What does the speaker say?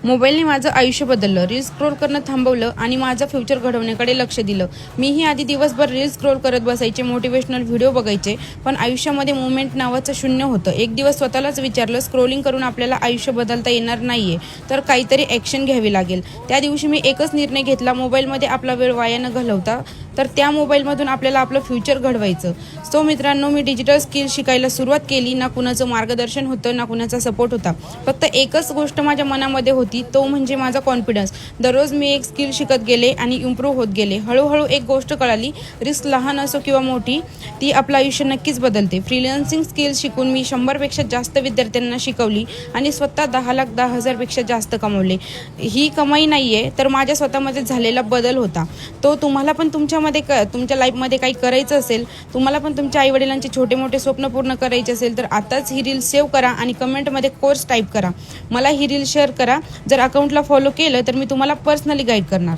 मोबाईलने माझं आयुष्य बदललं. रील्स स्क्रोल करणं थांबवलं आणि माझं फ्युचर घडवण्याकडे लक्ष दिलं. मीही आधी दिवसभर रील्स स्क्रोल करत बसायचे, मोटिवेशनल व्हिडिओ बघायचे, पण आयुष्यामध्ये मोमेंट नावाचं शून्य होतं. एक दिवस स्वतःलाच विचारलं, स्क्रोलिंग करून आपल्याला आयुष्य बदलता येणार नाहीये, तर काहीतरी ॲक्शन घ्यावी लागेल. त्या दिवशी मी एकच निर्णय घेतला, मोबाईलमध्ये आपला वेळ वाया न घालवता तर त्या मोबाईलमधून आपल्याला आपलं फ्युचर घडवायचं. सो मित्रांनो, मी डिजिटल स्किल शिकायला सुरुवात केली. ना कुणाचं मार्गदर्शन होतं, ना कुणाचा सपोर्ट होता. फक्त एकच गोष्ट माझ्या मनामध्ये होती, तो म्हणजे माझा कॉन्फिडन्स. दररोज मी एक स्किल शिकत गेले आणि इम्प्रूव्ह होत गेले. हळूहळू एक गोष्ट कळाली, रिस्क लहान असो किंवा मोठी, ती आपलं आयुष्य नक्कीच बदलते. फ्रीलान्सिंग स्किल शिकून मी 100पेक्षा जास्त विद्यार्थ्यांना शिकवली आणि स्वतः 10,10,000पेक्षा जास्त कमवले. ही कमाई नाही आहे, तर माझ्या स्वतःमध्ये झालेला बदल होता. तो तुम्हाला पण तुमच्या लाईफमध्ये काही करायचं असेल, तुम्हाला पण तुमच्या आईवडिलांचे छोटे मोठे स्वप्न पूर्ण करायचे असेल, तर आताच ही रील सेव्ह करा आणि कमेंटमध्ये कोर्स टाईप करा. मला ही रील शेअर करा. जर अकाउंटला फॉलो केलं तर मी तुम्हाला पर्सनली गाईड करणार.